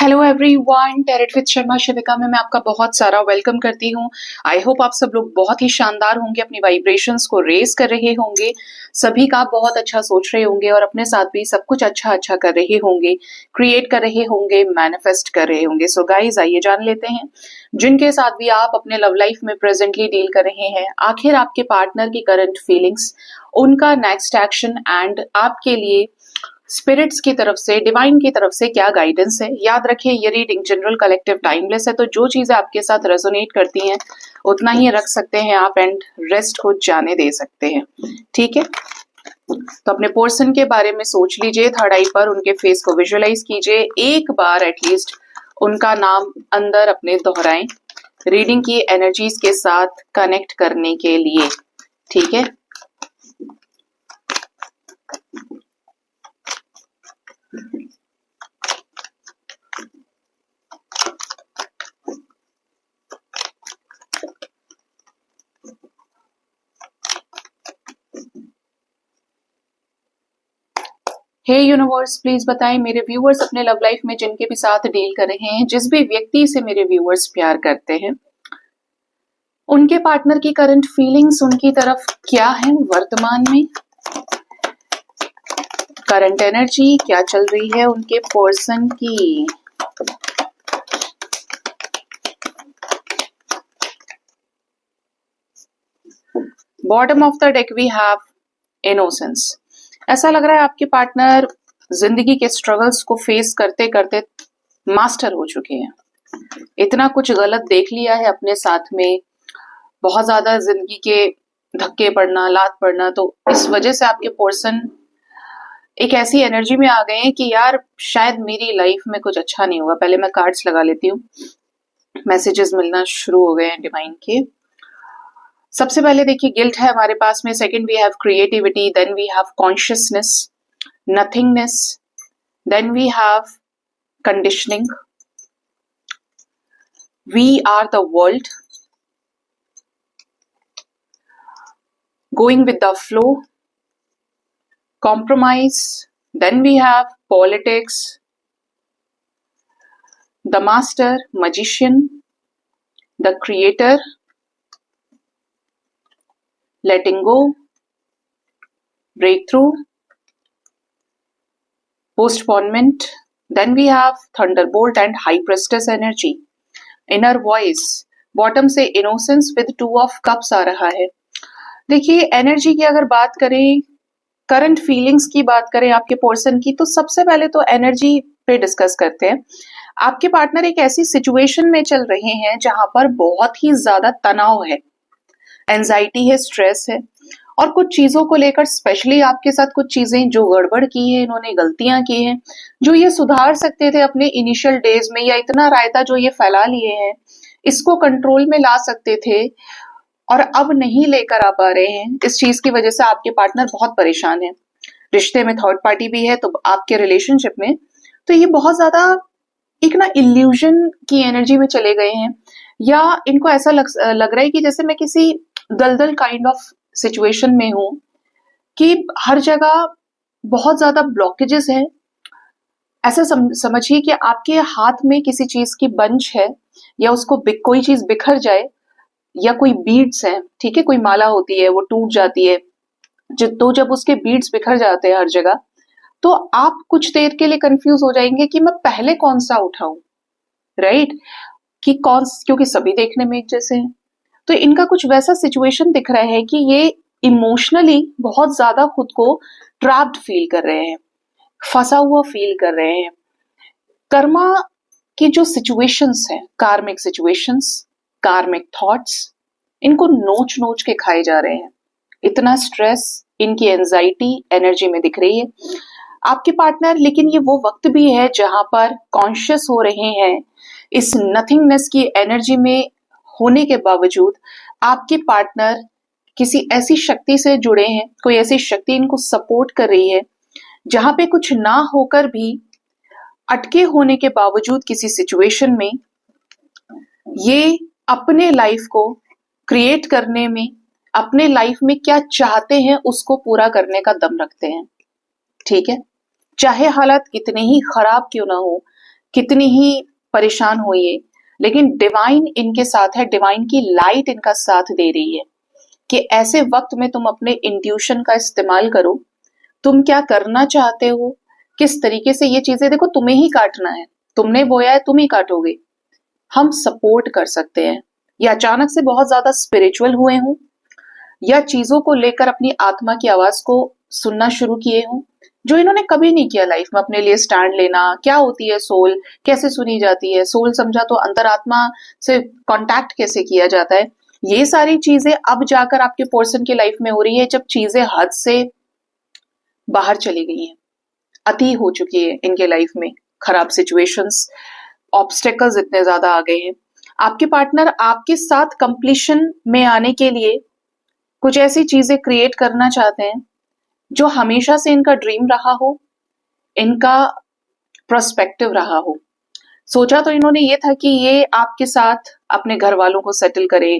Hello everyone, टेरेट with Sharma Shivika में मैं आपका बहुत सारा वेलकम करती हूँ। आई होप आप सब लोग बहुत ही शानदार होंगे, अपनी वाइब्रेशंस को रेज कर रहे होंगे, सभी का बहुत अच्छा सोच रहे होंगे और अपने साथ भी सब कुछ अच्छा अच्छा कर रहे होंगे, क्रिएट कर रहे होंगे, मैनिफेस्ट कर रहे होंगे। सो गाइज, आइए जान लेते हैं जिनके साथ भी आप अपने लव लाइफ में प्रेजेंटली डील कर रहे हैं, आखिर आपके पार्टनर की करंट फीलिंग्स, उनका नेक्स्ट एक्शन एंड आपके लिए स्पिरिट्स की तरफ से, डिवाइन की तरफ से क्या गाइडेंस है। याद रखें, ये रीडिंग जनरल, कलेक्टिव, टाइमलेस है, तो जो चीजें आपके साथ रेजोनेट करती हैं उतना ही रख सकते हैं आप एंड रेस्ट को जाने दे सकते हैं। ठीक है, तो अपने पर्सन के बारे में सोच लीजिए, थर्ड आई पर उनके फेस को विजुअलाइज कीजिए, एक बार एटलीस्ट उनका नाम अंदर अपने दोहराएं रीडिंग की एनर्जीज के साथ कनेक्ट करने के लिए। ठीक है, हे यूनिवर्स, प्लीज बताएं मेरे व्यूअर्स अपने लव लाइफ में जिनके भी साथ डील कर रहे हैं, जिस भी व्यक्ति से मेरे व्यूअर्स प्यार करते हैं, उनके पार्टनर की करंट फीलिंग्स उनकी तरफ क्या है वर्तमान में, करंट एनर्जी क्या चल रही है उनके पर्सन की। Bottom of the deck we have innocence. ऐसा लग रहा है आपके पार्टनर जिंदगी के स्ट्रगल्स को फेस करते करते मास्टर हो चुके हैं। इतना कुछ गलत देख लिया है अपने साथ में, बहुत ज्यादा जिंदगी के धक्के पड़ना, लात पड़ना, तो इस वजह से आपके पर्सन एक ऐसी एनर्जी में आ गए हैं कि यार शायद मेरी लाइफ में कुछ अच्छा नहीं होगा। पहले मैं कार्ड्स लगा लेती हूँ, मैसेजेस मिलना शुरू हो गए हैं डिवाइन के। सबसे पहले देखिए, गिल्ट है हमारे पास में, second we have creativity, then we have consciousness, nothingness, then we have conditioning, we are the world, going with the flow, compromise, then we have politics, the master, magician, the creator, letting go, breakthrough, postponement, then we have thunderbolt and high priestess energy, inner voice, bottom से innocence with two of cups आ रहा है। देखिए, energy की अगर बात करें, current feelings की बात करें आपके पर्सन की, तो सबसे पहले तो एनर्जी पे डिस्कस करते हैं। आपके पार्टनर एक ऐसी सिचुएशन में चल रहे हैं जहां पर बहुत ही ज्यादा तनाव है, एंजाइटी है, स्ट्रेस है, और कुछ चीजों को लेकर, स्पेशली आपके साथ कुछ चीजें जो गड़बड़ की है, इन्होंने गलतियां की हैं, जो ये सुधार सकते थे अपने इनिशियल डेज में, या इतना रायता जो ये फैला लिए हैं इसको कंट्रोल में ला सकते थे और अब नहीं लेकर आ पा रहे हैं। इस चीज की वजह से आपके पार्टनर बहुत परेशान है। रिश्ते में थर्ड पार्टी भी है, तो आपके रिलेशनशिप में तो ये बहुत ज्यादा एक ना इल्यूजन की एनर्जी में चले गए हैं, या इनको ऐसा लग रहा है कि जैसे मैं किसी दलदल काइंड ऑफ सिचुएशन में हूं, कि हर जगह बहुत ज्यादा ब्लॉकेजेस है। ऐसा समझिए कि आपके हाथ में किसी चीज की बंच है, या उसको कोई चीज बिखर जाए, या कोई बीड्स है, ठीक है, कोई माला होती है वो टूट जाती है, तो जब उसके बीड्स बिखर जाते हैं हर जगह, तो आप कुछ देर के लिए कंफ्यूज हो जाएंगे कि मैं पहले कौन सा उठाऊं, राइट, कि क्योंकि सभी देखने में एक जैसे हैं। तो इनका कुछ वैसा सिचुएशन दिख रहा है कि ये इमोशनली बहुत ज्यादा खुद को ट्रैप्ड फील कर रहे हैं, फंसा हुआ फील कर रहे हैं। कर्मा की जो सिचुएशंस है, कार्मिक सिचुएशंस, कार्मिक थॉट्स, इनको नोच नोच के खाए जा रहे हैं। इतना स्ट्रेस इनकी एंजाइटी एनर्जी में दिख रही है आपके पार्टनर। लेकिन ये वो वक्त भी है जहां पर कॉन्शियस हो रहे हैं, इस नथिंगनेस की एनर्जी में होने के बावजूद आपके पार्टनर किसी ऐसी शक्ति से जुड़े हैं, कोई ऐसी शक्ति इनको सपोर्ट कर रही है, जहां पे कुछ ना होकर भी, अटके होने के बावजूद किसी सिचुएशन में ये अपने लाइफ को क्रिएट करने में, अपने लाइफ में क्या चाहते हैं उसको पूरा करने का दम रखते हैं। ठीक है, चाहे हालात कितने ही खराब क्यों ना हो, कितनी ही परेशान हो ये, लेकिन डिवाइन इनके साथ है, डिवाइन की लाइट इनका साथ दे रही है कि ऐसे वक्त में तुम अपने इंट्यूशन का इस्तेमाल करो। तुम क्या करना चाहते हो, किस तरीके से ये चीजें, देखो तुम्हें ही काटना है, तुमने बोया है तुम ही काटोगे। हम सपोर्ट कर सकते हैं। या अचानक से बहुत ज्यादा स्पिरिचुअल हुए हों, या चीजों को लेकर अपनी आत्मा की आवाज को सुनना शुरू किए हों जो इन्होंने कभी नहीं किया लाइफ में। अपने लिए स्टैंड लेना, क्या होती है सोल, कैसे सुनी जाती है सोल, समझा तो अंतरात्मा से कांटेक्ट कैसे किया जाता है, ये सारी चीजें अब जाकर आपके पर्सन की लाइफ में हो रही है, जब चीजें हद से बाहर चली गई हैं, अति हो चुकी है इनके लाइफ में, खराब सिचुएशंस, ऑब्स्टेकल्स इतने ज्यादा आ गए हैं। आपके पार्टनर आपके साथ कंप्लीशन में आने के लिए कुछ ऐसी चीजें क्रिएट करना चाहते हैं जो हमेशा से इनका ड्रीम रहा हो, इनका प्रोस्पेक्टिव रहा हो। सोचा तो इन्होंने ये था कि ये आपके साथ अपने घर वालों को सेटल करे,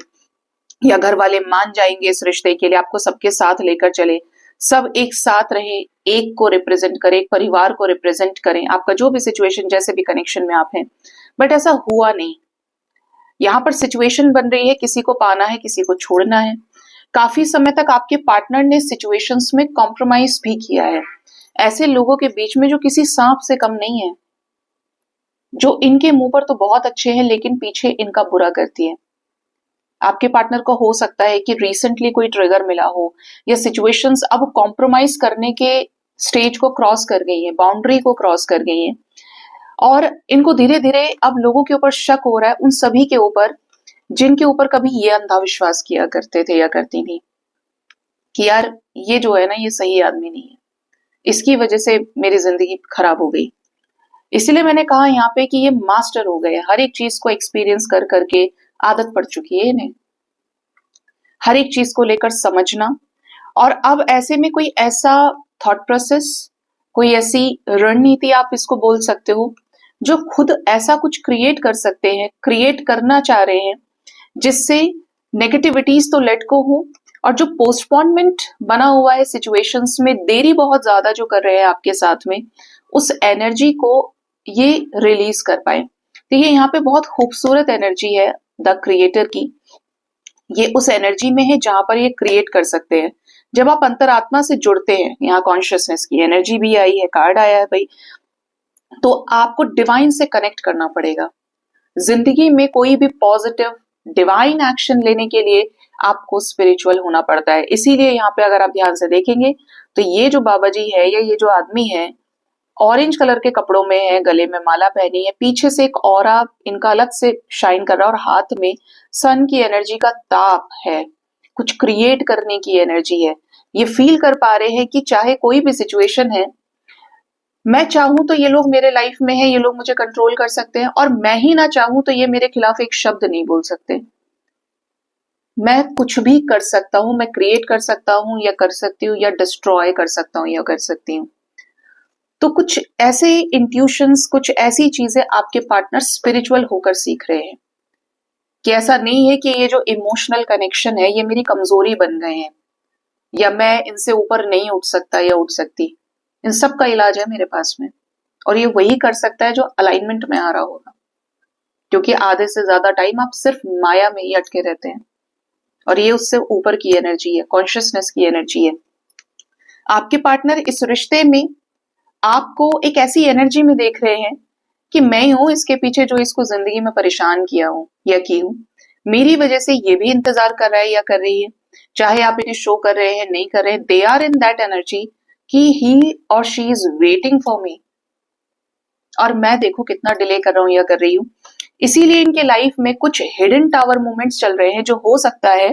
या घर वाले मान जाएंगे इस रिश्ते के लिए, आपको सबके साथ लेकर चले, सब एक साथ रहे, एक को रिप्रेजेंट करे, एक परिवार को रिप्रेजेंट करें, आपका जो भी सिचुएशन, जैसे भी कनेक्शन में आप हैं। बट ऐसा हुआ नहीं। यहाँ पर सिचुएशन बन रही है, किसी को पाना है, किसी को छोड़ना है। काफी समय तक आपके पार्टनर ने सिचुएशंस में कॉम्प्रोमाइज भी किया है, ऐसे लोगों के बीच में जो किसी सांप से कम नहीं है, जो इनके मुंह पर तो बहुत अच्छे हैं लेकिन पीछे इनका बुरा करती है। आपके पार्टनर को हो सकता है कि रिसेंटली कोई ट्रिगर मिला हो, या सिचुएशंस अब कॉम्प्रोमाइज करने के स्टेज को क्रॉस कर गई है, बाउंड्री को क्रॉस कर गई है, और इनको धीरे धीरे अब लोगों के ऊपर शक हो रहा है, उन सभी के ऊपर जिनके ऊपर कभी ये अंधा विश्वास किया करते थे या करती थी कि यार ये जो है ना, ये सही आदमी नहीं है, इसकी वजह से मेरी जिंदगी खराब हो गई। इसलिए मैंने कहा यहाँ पे कि ये मास्टर हो गए, हर एक चीज को एक्सपीरियंस कर करके आदत पड़ चुकी है इन्हें, हर एक चीज को लेकर समझना। और अब ऐसे में कोई ऐसा थॉट प्रोसेस, कोई ऐसी रणनीति आप इसको बोल सकते हो, जो खुद ऐसा कुछ क्रिएट कर सकते हैं, क्रिएट करना चाह रहे हैं, जिससे नेगेटिविटीज तो लेट को हो, और जो पोस्टपोनमेंट बना हुआ है सिचुएशंस में, देरी बहुत ज्यादा जो कर रहे हैं आपके साथ में, उस एनर्जी को ये रिलीज कर पाए। देखिए यहाँ पे बहुत खूबसूरत एनर्जी है द क्रिएटर की, ये उस एनर्जी में है जहां पर ये क्रिएट कर सकते हैं। जब आप अंतरात्मा से जुड़ते हैं, यहाँ कॉन्शियसनेस की एनर्जी भी आई है, कार्ड आया है भाई, तो आपको डिवाइन से कनेक्ट करना पड़ेगा। जिंदगी में कोई भी पॉजिटिव डिवाइन एक्शन लेने के लिए आपको स्पिरिचुअल होना पड़ता है। इसीलिए यहाँ पे अगर आप ध्यान से देखेंगे तो ये जो बाबा जी है, या ये जो आदमी है, ऑरेंज कलर के कपड़ों में है, गले में माला पहनी है, पीछे से एक ऑरा इनका अलग से शाइन कर रहा है, और हाथ में सन की एनर्जी का ताप है, कुछ क्रिएट करने की एनर्जी है। ये फील कर पा रहे हैं कि चाहे कोई भी सिचुएशन है, मैं चाहूं तो ये लोग मेरे लाइफ में है, ये लोग मुझे कंट्रोल कर सकते हैं, और मैं ही ना चाहूं तो ये मेरे खिलाफ एक शब्द नहीं बोल सकते। मैं कुछ भी कर सकता हूं, मैं क्रिएट कर सकता हूं, या कर सकती हूँ, या डिस्ट्रॉय कर सकता हूँ, या कर सकती हूँ। तो कुछ ऐसे इंट्यूशंस, कुछ ऐसी चीजें आपके पार्टनर स्पिरिचुअल होकर सीख रहे हैं, कि ऐसा नहीं है कि ये जो इमोशनल कनेक्शन है ये मेरी कमजोरी बन गए हैं, या मैं इनसे ऊपर नहीं उठ सकता या उठ सकती। इन सब का इलाज है मेरे पास में, और ये वही कर सकता है जो अलाइनमेंट में आ रहा होगा, क्योंकि आधे से ज्यादा टाइम आप सिर्फ माया में ही अटके रहते हैं, और ये उससे ऊपर की एनर्जी है, कॉन्शियसनेस की एनर्जी है। आपके पार्टनर इस रिश्ते में आपको एक ऐसी एनर्जी में देख रहे हैं कि मैं ही हूं इसके पीछे जो इसको जिंदगी में परेशान किया हूं या की हूं, मेरी वजह से ये भी इंतजार कर रहा है या कर रही है, चाहे आप इन्हें शो कर रहे हैं नहीं कर रहे हैं, they are in that energy कि ही और she is waiting for me, और मैं देखो कितना डिले कर रहा हूं या कर रही हूं। इसीलिए इनके लाइफ में कुछ हिडन टावर मूवमेंट्स चल रहे हैं, जो हो सकता है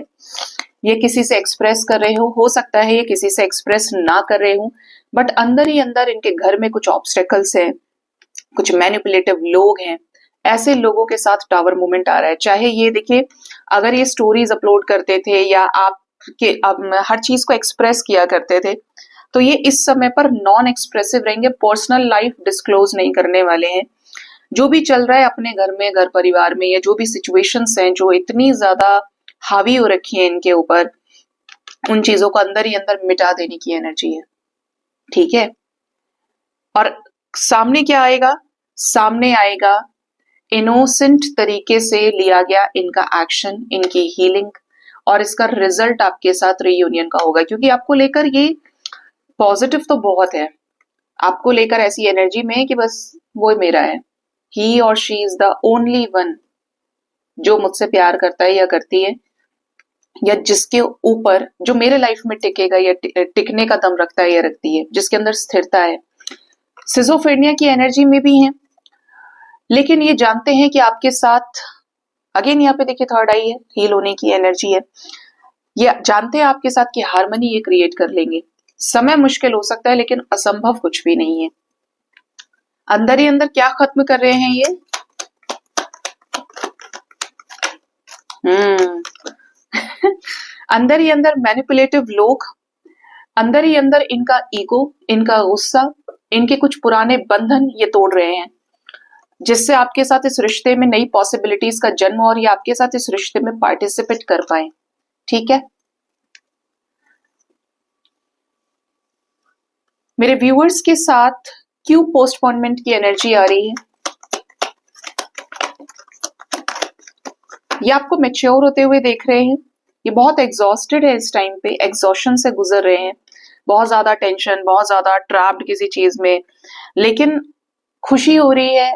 ये किसी से एक्सप्रेस कर रहे हो सकता है ये किसी से एक्सप्रेस ना कर रहे हो, बट अंदर ही अंदर इनके घर में कुछ ऑब्स्टेकल्स हैं, कुछ मैनिपुलेटिव लोग हैं, ऐसे लोगों के साथ टावर मूवमेंट आ रहा है। चाहे ये देखिए, अगर ये स्टोरीज अपलोड करते थे या आपके हर चीज को एक्सप्रेस किया करते थे, तो ये इस समय पर नॉन एक्सप्रेसिव रहेंगे, पर्सनल लाइफ डिस्क्लोज नहीं करने वाले हैं। जो भी चल रहा है अपने घर में, घर परिवार में, या जो भी सिचुएशंस हैं जो इतनी ज्यादा हावी हो रखी है इनके ऊपर, उन चीजों को अंदर ही अंदर मिटा देने की एनर्जी है। ठीक है, और सामने क्या आएगा, सामने आएगा, इनोसेंट तरीके से लिया गया इनका एक्शन, इनकी हीलिंग, और इसका रिजल्ट आपके साथ रीयूनियन का होगा, क्योंकि आपको लेकर ये पॉजिटिव तो बहुत है, आपको लेकर ऐसी एनर्जी में है कि बस वो मेरा है, ही और she is the only one जो मुझसे प्यार करता है या करती है, या जिसके ऊपर जो मेरे लाइफ में टिकेगा या टिकने का दम रखता है या रखती है, जिसके अंदर स्थिरता है। सिजोफ्रेनिया की एनर्जी में भी है, लेकिन ये जानते हैं कि आपके साथ, अगेन यहाँ पे देखिए थर्ड आई है, हील होने की एनर्जी है, ये जानते हैं आपके साथ कि हार्मनी ये क्रिएट कर लेंगे। समय मुश्किल हो सकता है लेकिन असंभव कुछ भी नहीं है। अंदर ही अंदर क्या खत्म कर रहे हैं ये, अंदर ही अंदर मैनिपुलेटिव लोग, अंदर ही अंदर इनका ईगो, इनका गुस्सा, इनके कुछ पुराने बंधन ये तोड़ रहे हैं, जिससे आपके साथ इस रिश्ते में नई पॉसिबिलिटीज का जन्म और ये आपके साथ इस रिश्ते में पार्टिसिपेट कर पाए। ठीक है, मेरे व्यूअर्स के साथ क्यों पोस्टपोनमेंट की एनर्जी आ रही है, ये आपको मैच्योर होते हुए देख रहे हैं, ये बहुत एग्जॉस्टेड है, इस टाइम पे एग्जॉशन से गुजर रहे हैं, बहुत ज्यादा टेंशन, बहुत ज्यादा ट्रैप्ड किसी चीज में, लेकिन खुशी हो रही है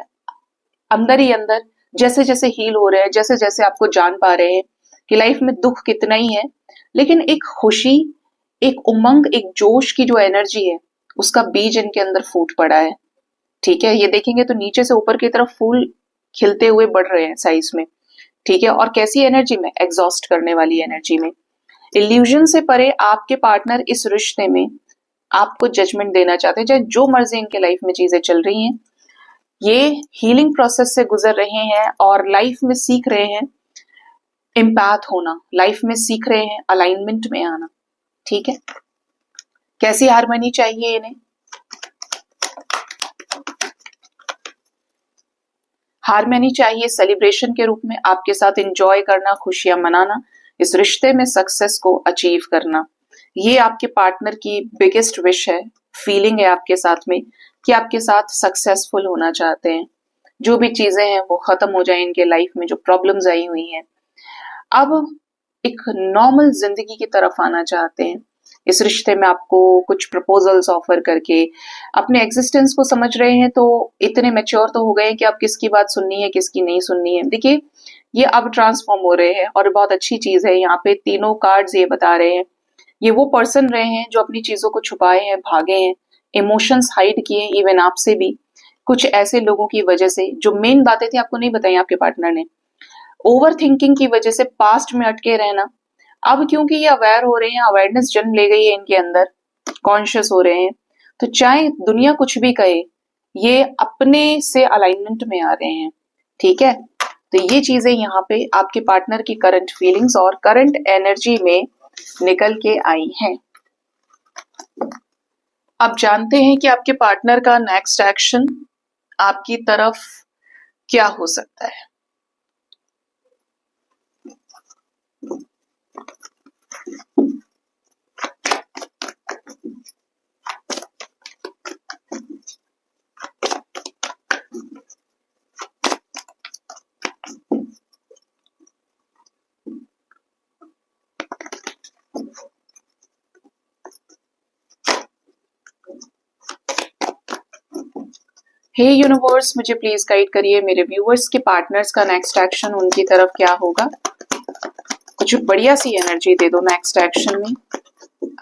अंदर ही अंदर, जैसे जैसे हील हो रहे हैं, जैसे जैसे आपको जान पा रहे हैं कि लाइफ में दुख कितना ही है, लेकिन एक खुशी, एक उमंग, एक जोश की जो एनर्जी है, उसका बीज इनके अंदर फूट पड़ा है। ठीक है, ये देखेंगे तो नीचे से ऊपर की तरफ फूल खिलते हुए बढ़ रहे हैं साइज में। ठीक है, और कैसी एनर्जी में, एग्जॉस्ट करने वाली एनर्जी में। इल्यूजन से परे आपके पार्टनर इस रिश्ते में आपको जजमेंट देना चाहते हैं, चाहे जो मर्जी इनके लाइफ में चीजें चल रही हैं, ये हीलिंग प्रोसेस से गुजर रहे हैं और लाइफ में सीख रहे हैं एम्पैथ होना, लाइफ में सीख रहे हैं अलाइनमेंट में आना। ठीक है, कैसी हार्मनी चाहिए इन्हें, हार्मनी चाहिए सेलिब्रेशन के रूप में, आपके साथ एंजॉय करना, खुशियां मनाना, इस रिश्ते में सक्सेस को अचीव करना। ये आपके पार्टनर की बिगेस्ट विश है, फीलिंग है आपके साथ में कि आपके साथ सक्सेसफुल होना चाहते हैं, जो भी चीजें हैं वो खत्म हो जाए इनके लाइफ में, जो प्रॉब्लम्स आई हुई हैं, अब एक नॉर्मल जिंदगी की तरफ आना चाहते हैं। इस रिश्ते में आपको कुछ प्रपोजल्स ऑफर करके अपने एग्जिस्टेंस को समझ रहे हैं, तो इतने मैच्योर तो हो गए हैं कि आप किसकी बात सुननी है, किसकी नहीं सुननी है। देखिए, ये अब ट्रांसफॉर्म हो रहे हैं और बहुत अच्छी चीज है। यहाँ पे तीनों कार्ड्स ये बता रहे हैं, ये वो पर्सन रहे हैं जो अपनी चीजों को छुपाए हैं, भागे हैं, इमोशंस हाइड किए, इवन आपसे भी, कुछ ऐसे लोगों की वजह से जो मेन बातें थी आपको नहीं बताई आपके पार्टनर ने, ओवर थिंकिंग की वजह से, पास्ट में अटके रहना। अब क्योंकि ये अवेयर हो रहे हैं, अवेयरनेस जन्म ले गई है इनके अंदर, कॉन्शियस हो रहे हैं, तो चाहे दुनिया कुछ भी कहे, ये अपने से अलाइनमेंट में आ रहे हैं। ठीक है, तो ये चीजें यहाँ पे आपके पार्टनर की करंट फीलिंग्स और करंट एनर्जी में निकल के आई हैं। अब जानते हैं कि आपके पार्टनर का नेक्स्ट एक्शन आपकी तरफ क्या हो सकता है। हे यूनिवर्स, मुझे प्लीज गाइड करिए, मेरे व्यूअर्स के पार्टनर्स का नेक्स्ट एक्शन उनकी तरफ क्या होगा। कुछ बढ़िया सी एनर्जी दे दो नेक्स्ट एक्शन में।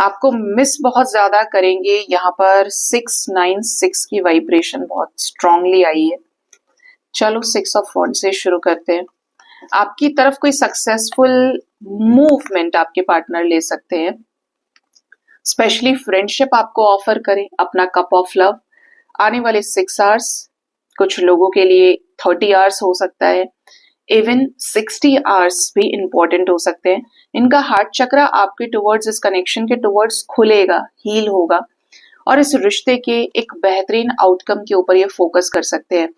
आपको मिस बहुत ज्यादा करेंगे, यहाँ पर 696 की वाइब्रेशन बहुत स्ट्रांगली आई है। चलो 6 ऑफ वॉन्ड्स से शुरू करते हैं। आपकी तरफ कोई सक्सेसफुल मूवमेंट आपके पार्टनर ले सकते हैं, स्पेशली फ्रेंडशिप आपको ऑफर करें, अपना कप ऑफ लव। आने वाले 6 आवर्स कुछ लोगों के लिए 30 आवर्स हो सकता है, इवन 60 आवर्स भी इंपॉर्टेंट हो सकते हैं। इनका हार्ट चक्रा आपके टुवर्ड्स, इस कनेक्शन के टुवर्ड्स खुलेगा, हील होगा और इस रिश्ते के एक बेहतरीन आउटकम के ऊपर ये फोकस कर सकते हैं।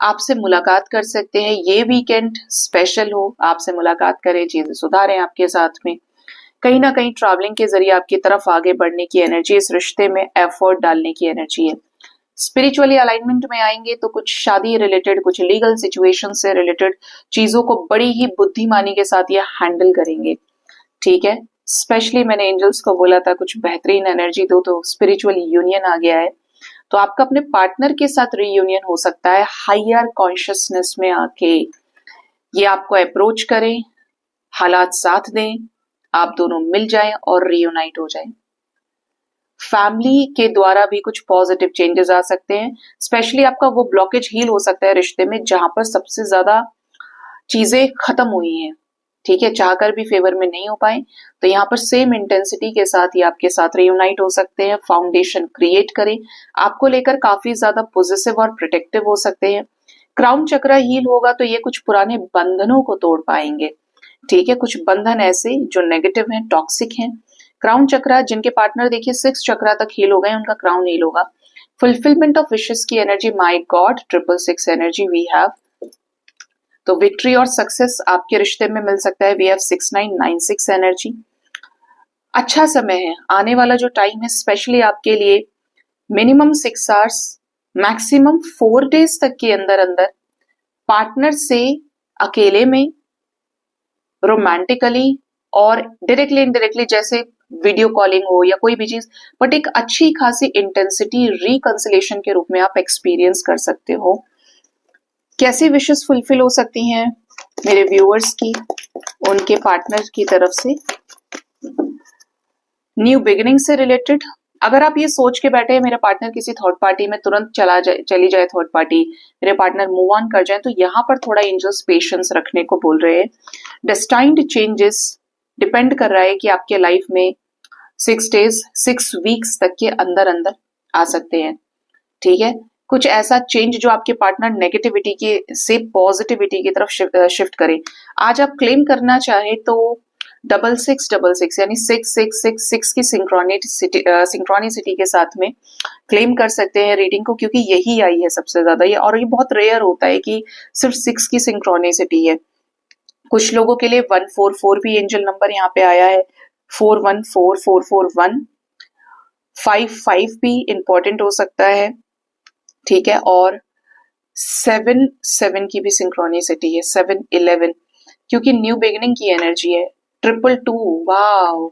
आपसे मुलाकात कर सकते हैं, ये वीकेंड स्पेशल हो, आपसे मुलाकात करें, चीजें सुधारें आपके साथ में। कहीं ना कहीं ट्रैवलिंग के जरिए आपकी तरफ आगे बढ़ने की एनर्जी, इस रिश्ते में एफर्ट डालने की एनर्जी है। स्पिरिचुअली अलाइनमेंट में आएंगे तो कुछ शादी रिलेटेड, कुछ लीगल सिचुएशन से रिलेटेड चीजों को बड़ी ही बुद्धिमानी के साथ ये हैंडल करेंगे, ठीक है। स्पेशली मैंने एंजल्स को बोला था कुछ बेहतरीन एनर्जी दो, तो स्पिरिचुअल यूनियन आ गया है। तो आपका अपने पार्टनर के साथ रीयूनियन हो सकता है हायर कॉन्शियसनेस में आके। ये आपको अप्रोच करें, हालात साथ दें, आप दोनों मिल जाएं और रीयूनाइट हो जाएं। फैमिली के द्वारा भी कुछ पॉजिटिव चेंजेस आ सकते हैं। स्पेशली आपका वो ब्लॉकेज हील हो सकता है रिश्ते में जहां पर सबसे ज्यादा चीजें खत्म हुई हैं, ठीक है, चाहकर भी फेवर में नहीं हो पाए, तो यहाँ पर सेम इंटेंसिटी के साथ ही आपके साथ रियूनाइट हो सकते हैं। फाउंडेशन क्रिएट करें, आपको लेकर काफी ज्यादा पॉजिटिव और प्रोटेक्टिव हो सकते हैं। क्राउन चक्र हील होगा तो ये कुछ पुराने बंधनों को तोड़ पाएंगे, ठीक है। कुछ बंधन ऐसे जो नेगेटिव हैं, टॉक्सिक हैं। क्राउन चक्र जिनके पार्टनर देखिए 6 चक्र तक हील हो गए, उनका क्राउन हील होगा। फुलफिलमेंट ऑफ विशेस की energy, my god, 666 energy we have. तो विक्ट्री और सक्सेस आपके रिश्ते में मिल सकता है, वी हैव 6996 एनर्जी। अच्छा समय है, आने वाला जो टाइम है स्पेशली आपके लिए मिनिमम 6 आवर्स, मैक्सिमम 4 डेज तक के अंदर अंदर पार्टनर से अकेले में, रोमांटिकली और डायरेक्टली इनडायरेक्टली, जैसे वीडियो कॉलिंग हो या कोई भी चीज, बट एक अच्छी खासी इंटेंसिटी रिकंसिलेशन के रूप में आप एक्सपीरियंस कर सकते हो। कैसी विशेस फुलफिल हो सकती हैं मेरे व्यूअर्स की उनके पार्टनर की तरफ से? न्यू बिगिनिंग से रिलेटेड, अगर आप ये सोच के बैठे हैं मेरा पार्टनर किसी थर्ड पार्टी में तुरंत चली जाए थर्ड पार्टी, मेरे पार्टनर मूव ऑन कर जाए, तो यहाँ पर थोड़ा एंजल्स पेशेंस रखने को बोल रहे हैं। डेस्टाइन्ड चेंजेस डिपेंड कर रहा है कि आपके लाइफ में 6 डेज 6 वीक्स तक के अंदर अंदर आ सकते हैं, ठीक है। कुछ ऐसा चेंज जो आपके पार्टनर नेगेटिविटी के से पॉजिटिविटी की तरफ शिफ्ट करे। आज आप क्लेम करना चाहे तो 6666 यानी 6666 की सिंक्रोनिसिटी के साथ में क्लेम कर सकते हैं रीडिंग को, क्योंकि यही आई है सबसे ज्यादा ये, और ये बहुत रेयर होता है कि सिर्फ 6 की सिंक्रोनिसिटी है। कुछ लोगों के लिए 144 भी एंजल नंबर यहाँ पे आया है, 414441, 55 भी इंपॉर्टेंट हो सकता है, ठीक है। और 7 की भी सिंक्रोनिसिटी है, 711, क्योंकि न्यू बिगिनिंग की एनर्जी है। 222, वाओ।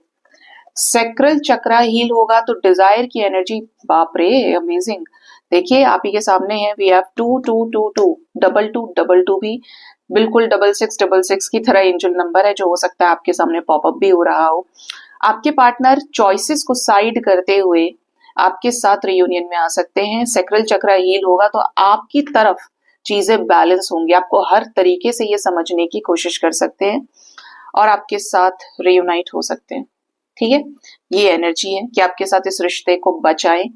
सैक्रल चक्रा हील होगा तो डिजायर की एनर्जी, बाप रे अमेजिंग। देखिए आप ही के सामने है, वी हैव 2222, 2222 भी बिल्कुल 6666 की तरह एंजल नंबर है, जो हो सकता है आपके सामने पॉपअप भी हो रहा हो। आपके पार्टनर चॉइसेस को साइड करते हुए आपके साथ रियूनियन में आ सकते हैं। सैक्रल चक्रा हील होगा तो आपकी तरफ चीजें बैलेंस होंगी, आपको हर तरीके से ये समझने की कोशिश कर सकते हैं और आपके साथ रियूनाइट हो सकते हैं, ठीक है। ये एनर्जी है कि आपके साथ इस रिश्ते को बचाएं,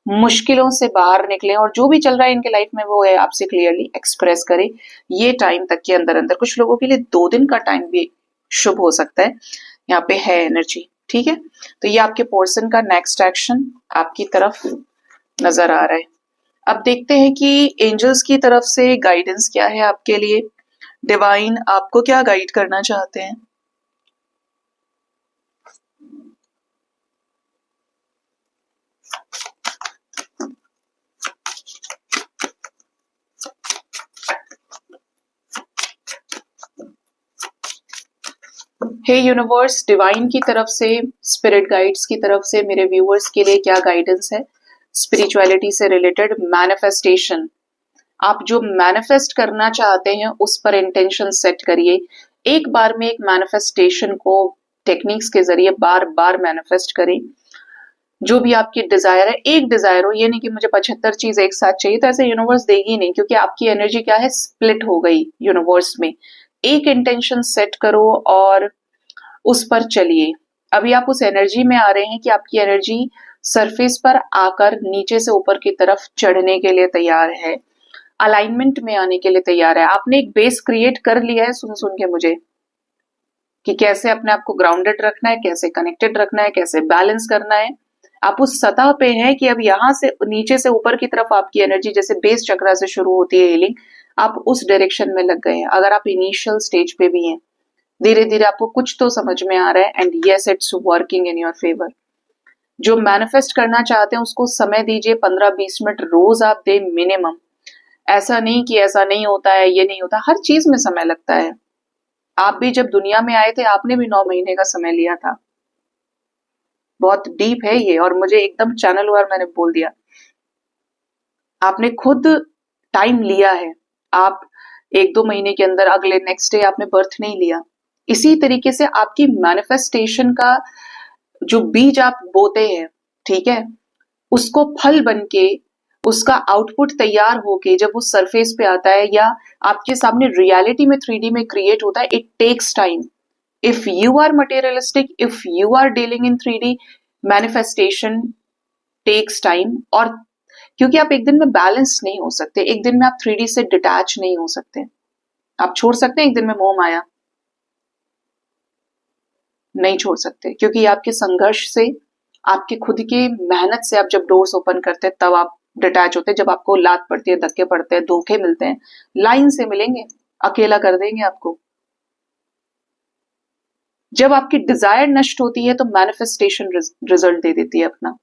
मुश्किलों से बाहर निकलें, और जो भी चल रहा है इनके लाइफ में वो है आपसे क्लियरली एक्सप्रेस करें। ये टाइम तक के अंदर अंदर, कुछ लोगों के लिए 2 दिन का टाइम भी शुभ हो सकता है, यहाँ पे है एनर्जी, ठीक है। तो ये आपके पोर्शन का नेक्स्ट एक्शन आपकी तरफ नजर आ रहा है। अब देखते हैं कि एंजल्स की तरफ से गाइडेंस क्या है आपके लिए, डिवाइन आपको क्या गाइड करना चाहते हैं। हे यूनिवर्स, डिवाइन की तरफ से, स्पिरिट गाइड्स की तरफ से मेरे व्यूअर्स के लिए क्या गाइडेंस है स्पिरिचुअलिटी से रिलेटेड। मैनिफेस्टेशन, आप जो मैनिफेस्ट करना चाहते हैं उस पर इंटेंशन सेट करिए। एक बार में एक मैनिफेस्टेशन को टेक्निक्स के जरिए बार बार मैनिफेस्ट करें। जो भी आपकी डिजायर है, एक डिजायर हो, ये नहीं कि मुझे 75 चीज एक साथ चाहिए, तो ऐसे यूनिवर्स देगी नहीं, क्योंकि आपकी एनर्जी क्या है, स्प्लिट हो गई यूनिवर्स में। एक इंटेंशन सेट करो और उस पर चलिए। अभी आप उस एनर्जी में आ रहे हैं कि आपकी एनर्जी सरफेस पर आकर नीचे से ऊपर की तरफ चढ़ने के लिए तैयार है, अलाइनमेंट में आने के लिए तैयार है। आपने एक बेस क्रिएट कर लिया है सुन सुन के मुझे, कि कैसे अपने आप को ग्राउंडेड रखना है, कैसे कनेक्टेड रखना है, कैसे बैलेंस करना है। आप उस सतह पे हैं कि अब यहां से नीचे से ऊपर की तरफ आपकी एनर्जी जैसे बेस चक्रा से शुरू होती है हीलिंग, आप उस डायरेक्शन में लग गए हैं। अगर आप इनिशियल स्टेज पे भी हैं, धीरे धीरे आपको कुछ तो समझ में आ रहा है, and yes it's working in your favour. जो मैनिफेस्ट करना चाहते हैं उसको समय दीजिए, 15-20 मिनट रोज आप दें मिनिमम। ऐसा नहीं कि ऐसा नहीं होता है, ये नहीं होता, हर चीज में समय लगता है। आप भी जब दुनिया में आए थे आपने भी 9 महीने का समय लिया था। बहुत डीप है ये, और मुझे एकदम चैनल हुआ और मैंने बोल दिया। आपने खुद टाइम लिया है। आप 1-2 महीने के अंदर अगले नेक्स्ट डे आपने बर्थ नहीं लिया। इसी तरीके से आपकी मैनिफेस्टेशन का जो बीज आप बोते हैं, ठीक है, उसको फल बन के, उसका आउटपुट तैयार होके जब वो सरफेस पे आता है या आपके सामने रियलिटी में 3D में क्रिएट होता है, it takes time. If you are materialistic, if you are dealing in 3D, manifestation takes time. और क्योंकि आप एक दिन में बैलेंस नहीं हो सकते, एक दिन में आप 3D से डिटैच नहीं हो सकते। आप छोड़ सकते हैं एक दिन में मोह माया? नहीं छोड़ सकते, क्योंकि आपके संघर्ष से, आपके खुद के मेहनत से आप जब डोर्स ओपन करते हैं तब आप डिटैच होते हैं। जब आपको लात पड़ती है, धक्के पड़ते हैं, धोखे मिलते हैं, लाइन से मिलेंगे, अकेला कर देंगे आपको। जब आपकी डिजायर नष्ट होती है तो मैनिफेस्टेशन रिजल्ट दे देती है अपना।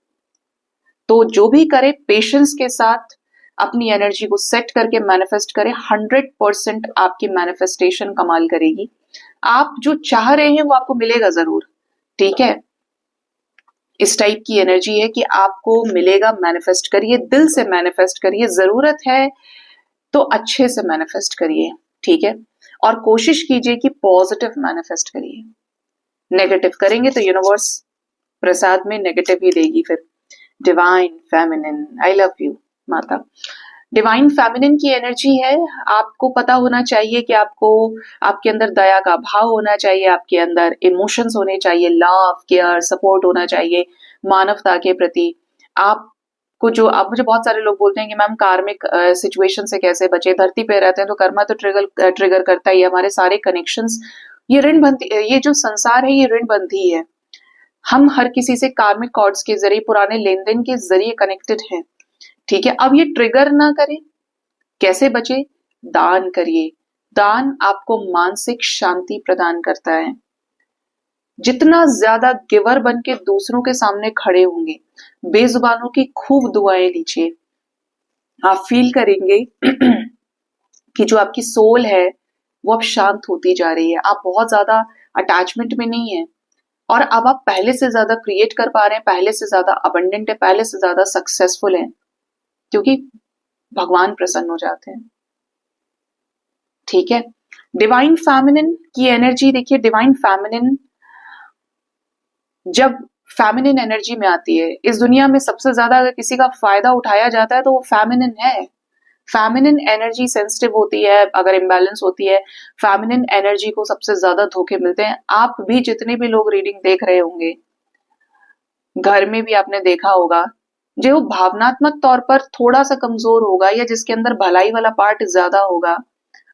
तो जो भी करे पेशेंस के साथ अपनी एनर्जी को सेट करके मैनिफेस्ट करें, 100% आपकी मैनिफेस्टेशन कमाल करेगी। आप जो चाह रहे हैं वो आपको मिलेगा जरूर, ठीक है। इस टाइप की एनर्जी है कि आपको मिलेगा। मैनिफेस्ट करिए, दिल से मैनिफेस्ट करिए, जरूरत है तो अच्छे से मैनिफेस्ट करिए, ठीक है। और कोशिश कीजिए कि पॉजिटिव मैनिफेस्ट करिए। नेगेटिव करेंगे तो यूनिवर्स प्रसाद में नेगेटिव ही देगी फिर। Divine feminine, I love you माता। डिवाइन फेमिनिन की एनर्जी है। आपको पता होना चाहिए कि आपको, आपके अंदर दया का भाव होना चाहिए, आपके अंदर इमोशंस होने चाहिए, लव, केयर, सपोर्ट होना चाहिए मानवता के प्रति। आपको जो, आप, मुझे बहुत सारे लोग बोलते हैं कि मैम कार्मिक सिचुएशन से कैसे बचे, धरती पे रहते हैं तो कर्मा तो ट्रिगर करता ही है, हमारे सारे कनेक्शंस, ये ऋण बंधी, ये जो संसार है ये ऋण बंधी है। हम हर किसी से कार्मिक कॉर्ड्स के जरिए, पुराने लेन देन के जरिए कनेक्टेड हैं, ठीक है। अब ये ट्रिगर ना करे, कैसे बचे? दान करिए। दान आपको मानसिक शांति प्रदान करता है। जितना ज्यादा गिवर बन के दूसरों के सामने खड़े होंगे, बेजुबानों की खूब दुआएं लीजिए, आप फील करेंगे कि जो आपकी सोल है वो अब शांत होती जा रही है। आप बहुत ज्यादा अटैचमेंट में नहीं है, और अब आप पहले से ज्यादा क्रिएट कर पा रहे हैं, पहले से ज्यादा अबंडेंट है, पहले से ज्यादा सक्सेसफुल है, क्योंकि भगवान प्रसन्न हो जाते हैं, ठीक है। डिवाइन फेमिनिन की एनर्जी देखिए। डिवाइन फेमिनिन जब फेमिनिन एनर्जी में आती है, इस दुनिया में सबसे ज्यादा अगर किसी का फायदा उठाया जाता है तो वो फेमिनिन है। फेमिनिन एनर्जी सेंसिटिव होती है, अगर इम्बैलेंस होती है, फेमिनिन एनर्जी को सबसे ज्यादा धोखे मिलते हैं। आप भी जितने भी लोग रीडिंग देख रहे होंगे, घर में भी आपने देखा होगा, जो भावनात्मक तौर पर थोड़ा सा कमजोर होगा या जिसके अंदर भलाई वाला पार्ट ज्यादा होगा,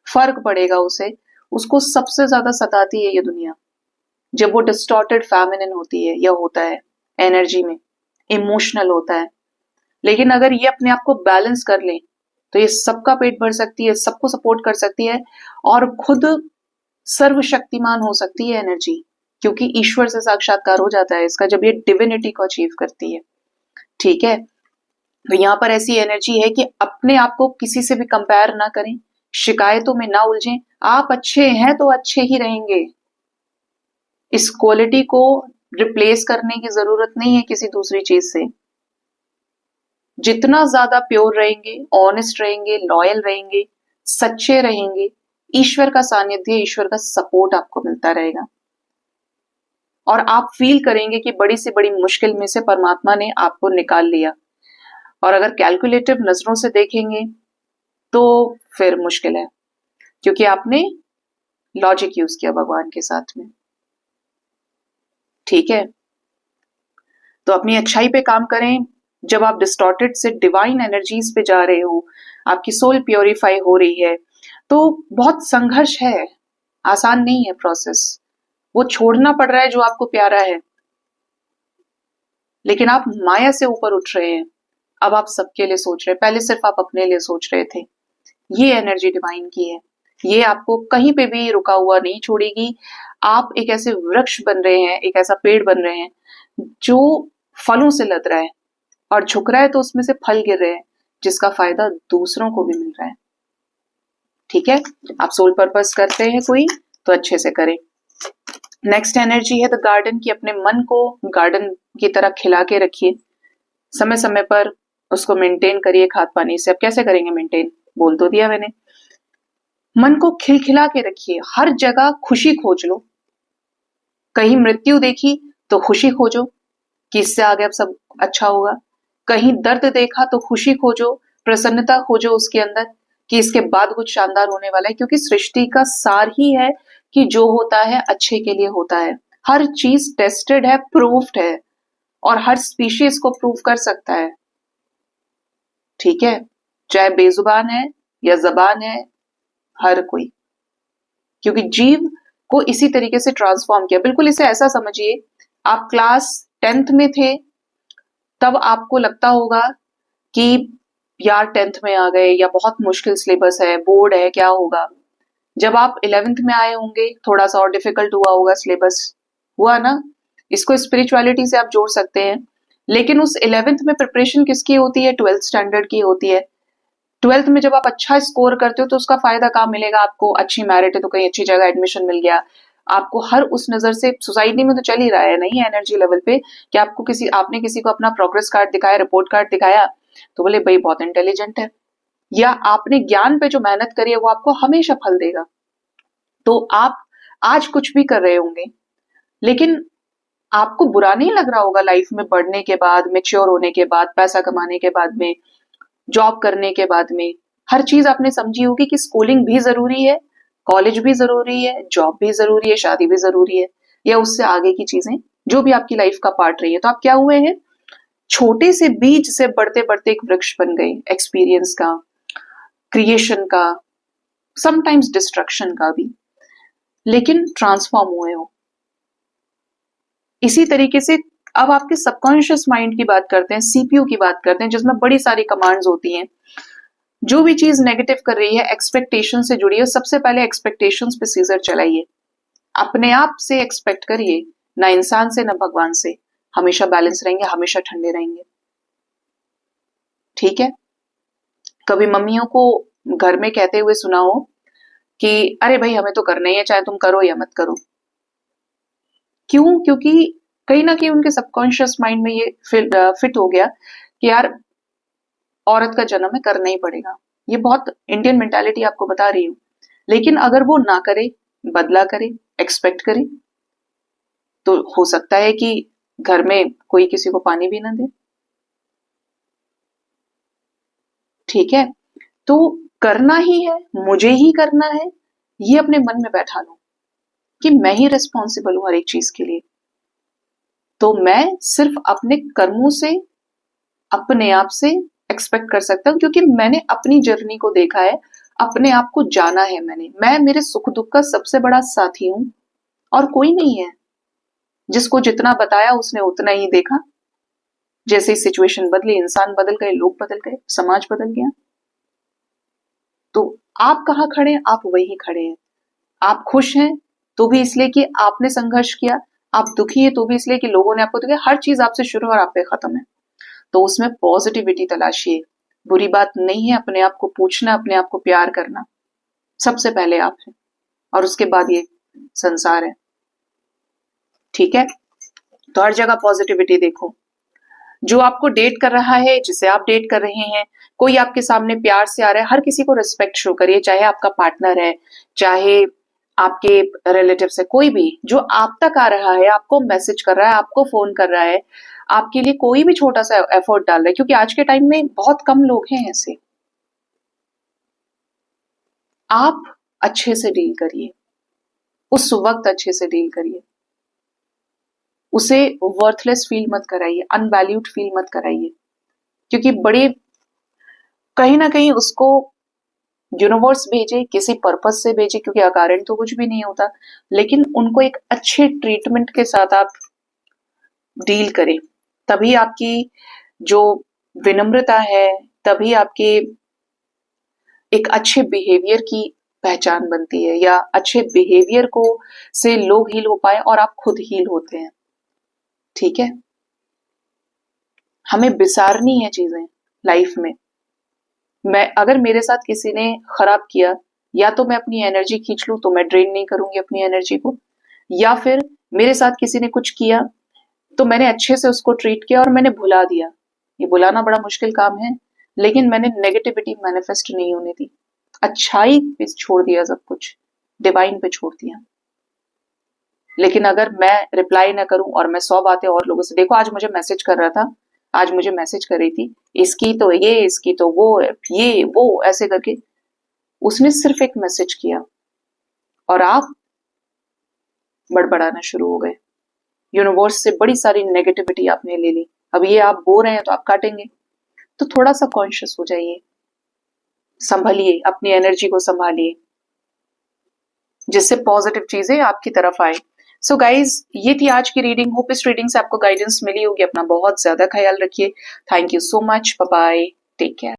फर्क पड़ेगा उसे, उसको सबसे ज्यादा सताती है ये दुनिया। जब वो डिस्टॉर्टेड फेमिनिन होती है या होता है, एनर्जी में इमोशनल होता है। लेकिन अगर ये अपने आप को बैलेंस कर ले तो ये सबका पेट भर सकती है, सबको सपोर्ट कर सकती है, और खुद सर्वशक्तिमान हो सकती है एनर्जी, क्योंकि ईश्वर से साक्षात्कार हो जाता है इसका जब ये डिविनिटी को अचीव करती है, ठीक है। तो यहाँ पर ऐसी एनर्जी है कि अपने आप को किसी से भी कंपेयर ना करें, शिकायतों में ना उलझें। आप अच्छे हैं तो अच्छे ही रहेंगे। इस क्वालिटी को रिप्लेस करने की जरूरत नहीं है किसी दूसरी चीज से। जितना ज्यादा प्योर रहेंगे, ऑनेस्ट रहेंगे, लॉयल रहेंगे, सच्चे रहेंगे, ईश्वर का सानिध्य, ईश्वर का सपोर्ट आपको मिलता रहेगा, और आप फील करेंगे कि बड़ी से बड़ी मुश्किल में से परमात्मा ने आपको निकाल लिया। और अगर कैलकुलेटिव नजरों से देखेंगे तो फिर मुश्किल है, क्योंकि आपने लॉजिक यूज किया भगवान के साथ में, ठीक है। तो अपनी अच्छाई पे काम करें। जब आप डिस्टॉर्टेड से डिवाइन एनर्जीज पे जा रहे हो, आपकी सोल प्योरीफाई हो रही है, तो बहुत संघर्ष है, आसान नहीं है प्रोसेस। वो छोड़ना पड़ रहा है जो आपको प्यारा है, लेकिन आप माया से ऊपर उठ रहे हैं। अब आप सबके लिए सोच रहे हैं, पहले सिर्फ आप अपने लिए सोच रहे थे। ये एनर्जी डिवाइन की है, ये आपको कहीं पे भी रुका हुआ नहीं छोड़ेगी। आप एक ऐसे वृक्ष बन रहे हैं, एक ऐसा पेड़ बन रहे हैं जो फलों से लद रहा है और झुक रहा है तो उसमें से फल गिर रहे हैं, जिसका फायदा दूसरों को भी मिल रहा है। ठीक है, आप सोल पर्पस करते हैं कोई तो अच्छे से करें। नेक्स्ट एनर्जी है द गार्डन की। अपने मन को गार्डन की तरह खिला के रखिए, समय समय पर उसको मेंटेन करिए खाद पानी से। अब कैसे करेंगे मेंटेन, बोल तो दिया मैंने। मन को खिलखिला के रखिए, हर जगह खुशी खोज लो। कहीं मृत्यु देखी तो खुशी खोजो कि इससे आगे अब सब अच्छा होगा। कहीं दर्द देखा तो खुशी खोजो, प्रसन्नता खोजो उसके अंदर कि इसके बाद कुछ शानदार होने वाला है, क्योंकि सृष्टि का सार ही है कि जो होता है अच्छे के लिए होता है। हर चीज टेस्टेड है, प्रूव्ड है, और हर स्पीशीज को प्रूव कर सकता है। ठीक है, चाहे बेजुबान है या जबान है, हर कोई, क्योंकि जीव को इसी तरीके से ट्रांसफॉर्म किया। बिल्कुल इसे ऐसा समझिए, आप क्लास 10th में थे तब आपको लगता होगा कि यार 10th में आ गए या बहुत मुश्किल सिलेबस है, बोर्ड है, क्या होगा। जब आप 11th में आए होंगे थोड़ा सा और डिफिकल्ट हुआ होगा सिलेबस, हुआ ना। इसको स्पिरिचुअलिटी से आप जोड़ सकते हैं। लेकिन उस 11th में प्रिपरेशन किसकी होती है, 12th स्टैंडर्ड की होती है। 12th में जब आप अच्छा स्कोर करते हो तो उसका फायदा कहाँ मिलेगा आपको, अच्छी मैरिट है तो कहीं अच्छी जगह एडमिशन मिल गया आपको। हर उस नजर से सोसाइटी में तो चल ही रहा है नहीं, एनर्जी लेवल पे, कि आपको आपने किसी को अपना प्रोग्रेस कार्ड दिखाया, रिपोर्ट कार्ड दिखाया तो बोले भाई बहुत इंटेलिजेंट है, या आपने ज्ञान पे जो मेहनत करी है वो आपको हमेशा फल देगा। तो आप आज कुछ भी कर रहे होंगे, लेकिन आपको बुरा नहीं लग रहा होगा लाइफ में बढ़ने के बाद, मेच्योर होने के बाद, पैसा कमाने के बाद में, जॉब करने के बाद में। हर चीज आपने समझी होगी कि स्कूलिंग भी जरूरी है, कॉलेज भी जरूरी है, जॉब भी जरूरी है, शादी भी जरूरी है, या उससे आगे की चीजें जो भी आपकी लाइफ का पार्ट रही है। तो आप क्या हुए हैं, छोटे से बीज से बढ़ते बढ़ते एक वृक्ष बन गए, एक्सपीरियंस का, क्रिएशन का, समटाइम्स डिस्ट्रक्शन का भी, लेकिन ट्रांसफॉर्म हुए हो। इसी तरीके से अब आपके सबकॉन्शियस माइंड की बात करते हैं, सीपीयू की बात करते हैं, जिसमें बड़ी सारी कमांड्स होती हैं। जो भी चीज नेगेटिव कर रही है एक्सपेक्टेशन से जुड़ी है, सबसे पहले एक्सपेक्टेशंस पे सीजर चलाइए। अपने आप से एक्सपेक्ट करिए, ना इंसान से ना भगवान से। हमेशा बैलेंस रहेंगे, हमेशा ठंडे रहेंगे। ठीक है, कभी मम्मियों को घर में कहते हुए सुना हो कि अरे भाई हमें तो करना ही है, चाहे तुम करो या मत करो। क्यों, क्योंकि कहीं ना कहीं उनके सबकॉन्शियस माइंड में ये फिट हो गया कि यार औरत का जन्म है, करना ही पड़ेगा। ये बहुत इंडियन मेंटालिटी आपको बता रही हूँ। लेकिन अगर वो ना करे, बदला करे, एक्सपेक्ट करे, तो हो सकता है कि घर में कोई किसी को पानी भी ना दे। ठीक है, तो करना ही है, मुझे ही करना है, ये अपने मन में बैठा लो कि मैं ही रिस्पॉन्सिबल हूं हर एक चीज के लिए। तो मैं सिर्फ अपने कर्मों से, अपने आप से एक्सपेक्ट कर सकता हूँ, क्योंकि मैंने अपनी जर्नी को देखा है, अपने आप को जाना है मैंने। मैं मेरे सुख दुख का सबसे बड़ा साथी हूं, और कोई नहीं है। जिसको जितना बताया उसने उतना ही देखा। जैसे सिचुएशन बदली, इंसान बदल गए, लोग बदल गए, समाज बदल गया। तो आप कहाँ खड़े हैं, आप वही खड़े हैं। आप खुश हैं तो भी इसलिए कि आपने संघर्ष किया, आप दुखी है तो भी इसलिए कि लोगों ने आपको दिया। हर चीज आपसे शुरू और आप पे खत्म है। तो उसमें पॉजिटिविटी तलाशिए। बुरी बात नहीं है अपने आप को पूछना, अपने आप को प्यार करना। सबसे पहले आप है और उसके बाद ये संसार है। ठीक है, तो हर जगह पॉजिटिविटी देखो। जो आपको डेट कर रहा है, जिसे आप डेट कर रहे हैं, कोई आपके सामने प्यार से आ रहा है, हर किसी को रिस्पेक्ट शो करिए, चाहे आपका पार्टनर है, चाहे आपके रिलेटिव से, कोई भी जो आप तक आ रहा है, आपको मैसेज कर रहा है, आपको फोन कर रहा है, आपके लिए कोई भी छोटा सा एफर्ट डाल रहा है, क्योंकि आज के टाइम में बहुत कम लोग हैं ऐसे। आप अच्छे से डील करिए, उस वक्त अच्छे से डील करिए। उसे वर्थलेस फील मत कराइए, अनवैल्यूड फील मत कराइए, क्योंकि बड़े कहीं ना कहीं उसको यूनिवर्स भेजे, किसी पर्पस से भेजे, क्योंकि अकारण तो कुछ भी नहीं होता। लेकिन उनको एक अच्छे ट्रीटमेंट के साथ आप डील करें, तभी आपकी जो विनम्रता है, तभी आपके एक अच्छे बिहेवियर की पहचान बनती है, या अच्छे बिहेवियर को से लोग हील हो पाए और आप खुद हील होते हैं। ठीक है, हमें बिसारनी है चीजें लाइफ में। अगर मेरे साथ किसी ने खराब किया, या तो मैं अपनी एनर्जी खींच लूं, तो मैं ड्रेन नहीं करूंगी अपनी एनर्जी को, या फिर मेरे साथ किसी ने कुछ किया तो मैंने अच्छे से उसको ट्रीट किया और मैंने भुला दिया। ये भुलाना बड़ा मुश्किल काम है, लेकिन मैंने नेगेटिविटी मैनिफेस्ट नहीं होने दी, अच्छाई पे छोड़ दिया, सब कुछ डिवाइन पे छोड़ दिया। लेकिन अगर मैं रिप्लाई ना करूं और मैं 100 बातें और लोगों से, देखो आज मुझे मैसेज कर रहा था, आज मुझे मैसेज कर रही थी, इसकी तो ये, इसकी तो वो, ये वो, ऐसे करके उसने सिर्फ एक मैसेज किया और आप बड़बड़ाना शुरू हो गए। यूनिवर्स से बड़ी सारी नेगेटिविटी आपने ले ली, अब ये आप बो रहे हैं तो आप काटेंगे। तो थोड़ा सा कॉन्शियस हो जाइए, संभलिए, अपनी एनर्जी को संभालिए, जिससे पॉजिटिव चीजें आपकी तरफ आए। सो गाइज, ये थी आज की रीडिंग। होप इस रीडिंग से आपको गाइडेंस मिली होगी। अपना बहुत ज्यादा ख्याल रखिए। Thank you so much. Bye bye. Take care.